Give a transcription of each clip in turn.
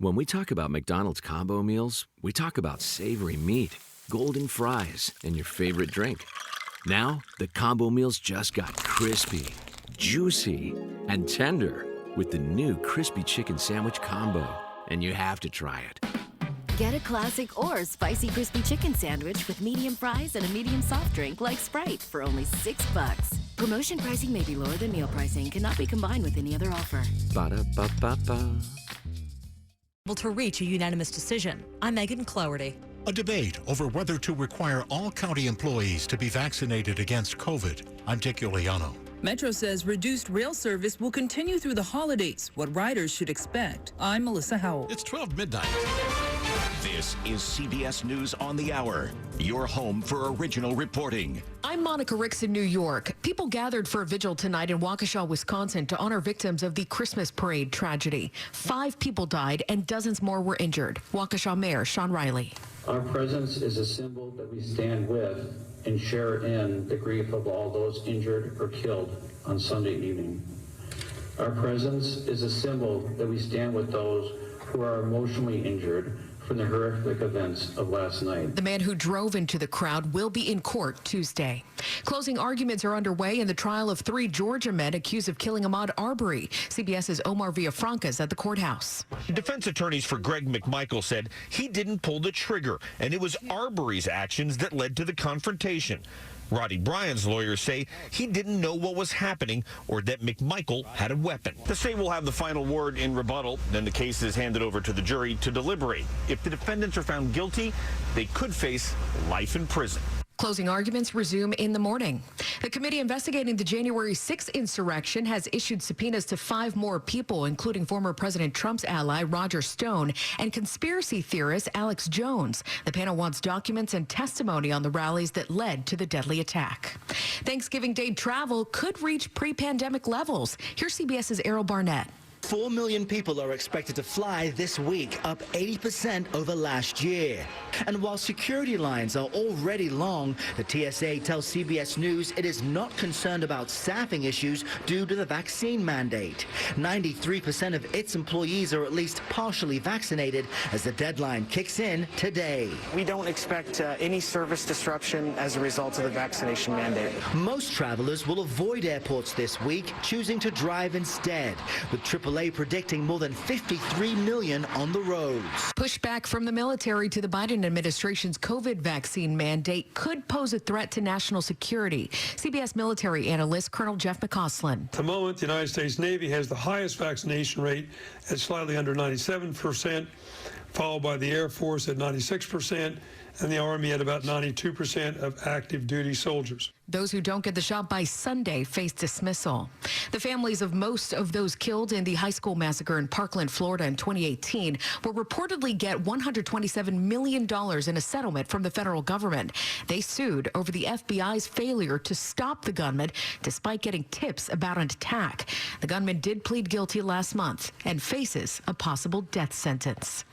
When we talk about McDonald's combo meals, we talk about savory meat, golden fries, and your favorite drink. Now, the combo meals just got crispy, juicy, and tender with the new Crispy Chicken Sandwich Combo. And you have to try it. Get a classic or spicy crispy chicken sandwich with medium fries and a medium soft drink like Sprite for only $6. Promotion pricing may be lower than meal pricing. Cannot be combined with any other offer. Ba-da-ba-ba-ba. Able to reach a unanimous decision. I'm Megan Cloherty. A debate over whether to require all county employees to be vaccinated against COVID. I'm Dick Iuliano. Metro says reduced rail service will continue through the holidays. What riders should expect. I'm Melissa Howell. It's 12 midnight. This is CBS News on the Hour, your home for original reporting. I'm Monica Ricks in New York. People gathered for a vigil tonight in Waukesha, Wisconsin to honor victims of the Christmas parade tragedy. 5 people died and dozens more were injured. Waukesha Mayor Sean Riley. Our presence is a symbol that we stand with and share in the grief of all those injured or killed on Sunday evening. Our presence is a symbol that we stand with those who are emotionally injured from the horrific events of last night. The man who drove into the crowd will be in court Tuesday. Closing arguments are underway in the trial of 3 Georgia men accused of killing Ahmaud Arbery. CBS's Omar Villafranca is at the courthouse. Defense attorneys for Greg McMichael said he didn't pull the trigger, and it was Arbery's actions that led to the confrontation. Roddy Bryan's lawyers say he didn't know what was happening or that McMichael had a weapon. The state will have the final word in rebuttal. Then the case is handed over to the jury to deliberate. If the defendants are found guilty, they could face life in prison. Closing arguments resume in the morning. The committee investigating the January 6th insurrection has issued subpoenas to 5 more people, including former President Trump's ally Roger Stone and conspiracy theorist Alex Jones. The panel wants documents and testimony on the rallies that led to the deadly attack. Thanksgiving Day travel could reach pre-pandemic levels. Here's CBS's Errol Barnett. 4 million people are expected to fly this week, up 80% over last year. And while security lines are already long, the TSA tells CBS News it is not concerned about staffing issues due to the vaccine mandate. 93% of its employees are at least partially vaccinated as the deadline kicks in today. We don't expect any service disruption as a result of the vaccination mandate. Most travelers will avoid airports this week, choosing to drive instead, with AAA predicting more than 53 million on the roads. Pushback from the military to the Biden administration's COVID vaccine mandate could pose a threat to national security. CBS military analyst Colonel Jeff McCausland. At the moment, the United States Navy has the highest vaccination rate at slightly under 97%, followed by the Air Force at 96%, and the Army at about 92% of active duty soldiers. Those who don't get the shot by Sunday face dismissal. The families of most of those killed in the high school massacre in Parkland, Florida in 2018 will reportedly get $127 million in a settlement from the federal government. They sued over the FBI's failure to stop the gunman despite getting tips about an attack. The gunman did plead guilty last month and faces a possible death sentence.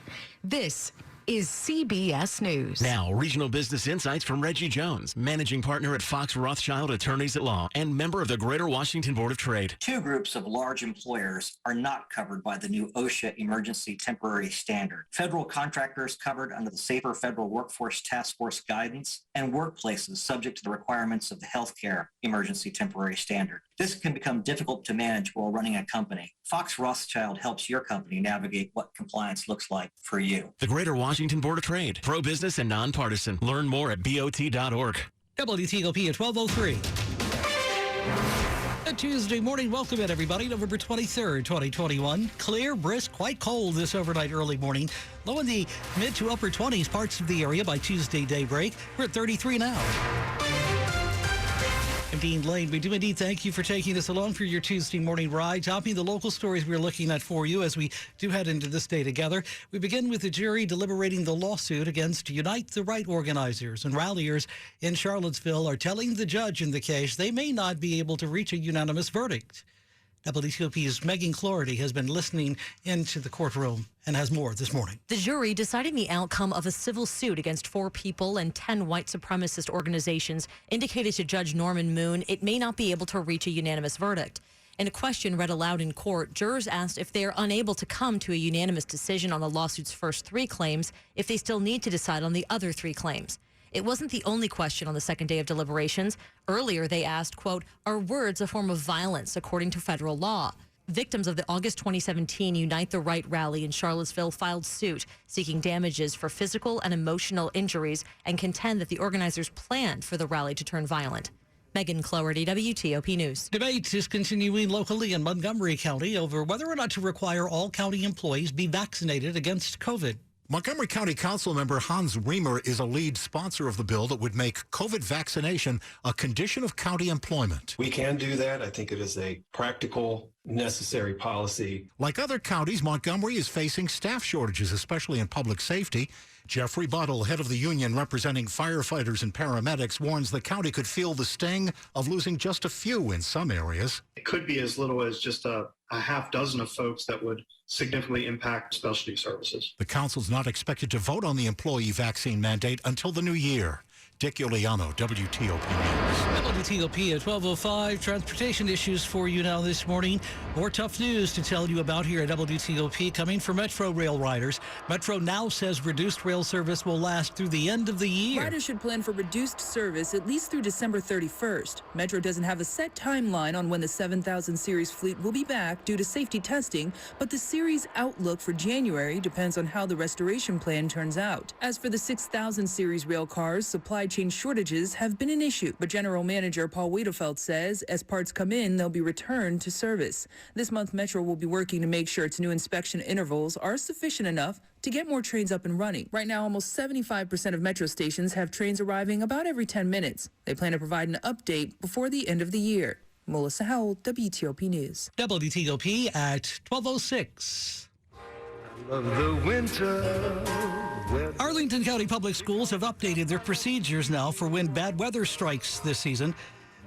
This is CBS News. Now, regional business insights from Reggie Jones, managing partner at Fox Rothschild Attorneys at Law and member of the Greater Washington Board of Trade. 2 groups of large employers are not covered by the new OSHA Emergency Temporary Standard. Federal contractors covered under the Safer Federal Workforce Task Force guidance, and workplaces subject to the requirements of the Healthcare Emergency Temporary Standard. This can become difficult to manage while running a company. Fox Rothschild helps your company navigate what compliance looks like for you. The Greater Washington Board of Trade, pro-business and nonpartisan. Learn more at BOT.org. WTOP at 12:03. A Tuesday morning, welcome in everybody, November 23rd, 2021. Clear, brisk, quite cold this overnight early morning. Low in the mid to upper 20s parts of the area by Tuesday daybreak. We're at 33 now. I'm Dean Lane. We do indeed thank you for taking us along for your Tuesday morning ride. Topping the local stories we're looking at for you as we do head into this day together. We begin with the jury deliberating the lawsuit against Unite the Right organizers, and ralliers in Charlottesville are telling the judge in the case they may not be able to reach a unanimous verdict. WTOP's Megan Cloherty has been listening into the courtroom and has more this morning. The jury deciding the outcome of a civil suit against 4 people and 10 white supremacist organizations indicated to Judge Norman Moon it may not be able to reach a unanimous verdict. In a question read aloud in court, jurors asked if they are unable to come to a unanimous decision on the lawsuit's first 3 claims, if they still need to decide on the other 3 claims. It wasn't the only question on the second day of deliberations. Earlier, they asked, quote, are words a form of violence according to federal law? Victims of the August 2017 Unite the Right rally in Charlottesville filed suit seeking damages for physical and emotional injuries and contend that the organizers planned for the rally to turn violent. Megan Cloherty, WTOP News. Debate is continuing locally in Montgomery County over whether or not to require all county employees be vaccinated against COVID. Montgomery County Council member Hans Remer is a lead sponsor of the bill that would make COVID vaccination a condition of county employment. We can do that. I think it is a practical, necessary policy. Like other counties, Montgomery is facing staff shortages, especially in public safety. Jeffrey Buttle, head of the union representing firefighters and paramedics, warns the county could feel the sting of losing just a few in some areas. It could be as little as just a half dozen of folks that would significantly impact specialty services. The council's not expected to vote on the employee vaccine mandate until the new year. Dick Iuliano, WTOP News. WTOP at 12:05. Transportation issues for you now this morning. More tough news to tell you about here at WTOP coming from Metro rail riders. Metro now says reduced rail service will last through the end of the year. Riders should plan for reduced service at least through December 31st. Metro doesn't have a set timeline on when the 7000 series fleet will be back due to safety testing, but the series outlook for January depends on how the restoration plan turns out. As for the 6000 series rail cars, supply chain shortages have been an issue, but General Manager Paul Wiedefeld says as parts come in, they'll be returned to service. This month, Metro will be working to make sure its new inspection intervals are sufficient enough to get more trains up and running. Right now, almost 75% of Metro stations have trains arriving about every 10 minutes. They plan to provide an update before the end of the year. Melissa Howell, WTOP News. WTOP at 12:06. The winter. Arlington County Public Schools have updated their procedures now for when bad weather strikes this season.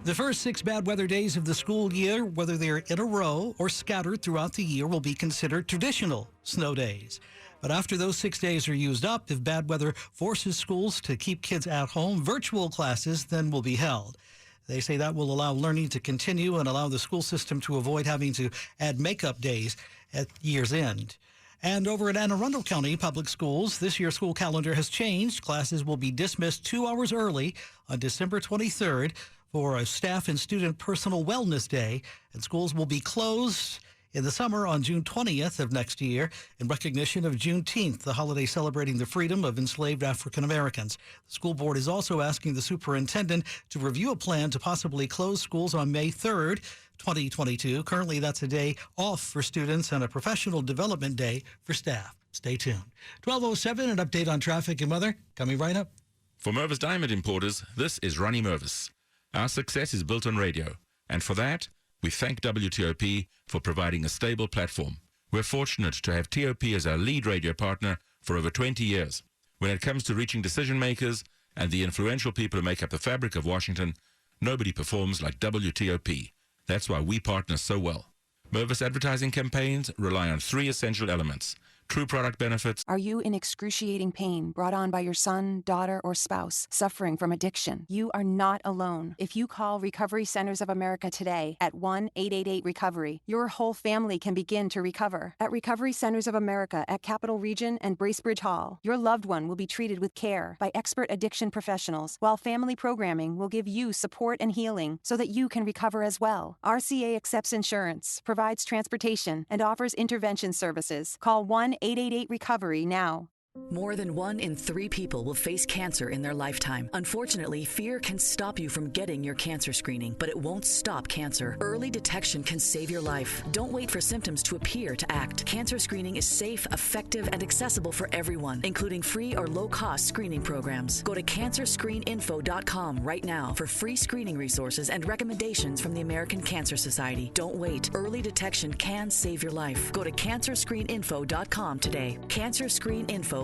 The first 6 bad weather days of the school year, whether they're in a row or scattered throughout the year, will be considered traditional snow days. But after those 6 days are used up, if bad weather forces schools to keep kids at home, virtual classes then will be held. They say that will allow learning to continue and allow the school system to avoid having to add makeup days at year's end. And over at Anne Arundel County Public Schools, this year's school calendar has changed. Classes will be dismissed 2 hours early on December 23rd for a staff and student personal wellness day, and schools will be closed in the summer on June 20th of next year in recognition of Juneteenth, the holiday celebrating the freedom of enslaved African Americans. The school board is also asking the superintendent to review a plan to possibly close schools on May 3rd, 2022. Currently, that's a day off for students and a professional development day for staff. Stay tuned. 12:07, an update on traffic and weather coming right up. For Mervis Diamond Importers, this is Ronnie Mervis. Our success is built on radio, and for that, we thank WTOP for providing a stable platform. We're fortunate to have TOP as our lead radio partner for over 20 years. When it comes to reaching decision makers and the influential people who make up the fabric of Washington, nobody performs like WTOP. That's why we partner so well. Mervis advertising campaigns rely on 3 essential elements: true product benefits. Are you in excruciating pain brought on by your son, daughter, or spouse suffering from addiction? You are not alone. If you call Recovery Centers of America today at 1-888-RECOVERY, your whole family can begin to recover. At Recovery Centers of America at Capital Region and Bracebridge Hall, your loved one will be treated with care by expert addiction professionals, while family programming will give you support and healing so that you can recover as well. RCA accepts insurance, provides transportation, and offers intervention services. Call 1-888-RECOVERY now. More than 1 in 3 people will face cancer in their lifetime. Unfortunately, fear can stop you from getting your cancer screening, but it won't stop cancer. Early detection can save your life. Don't wait for symptoms to appear to act. Cancer screening is safe, effective, and accessible for everyone, including free or low-cost screening programs. Go to cancerscreeninfo.com right now for free screening resources and recommendations from the American Cancer Society. Don't wait. Early detection can save your life. Go to cancerscreeninfo.com today. cancerscreeninfo.com.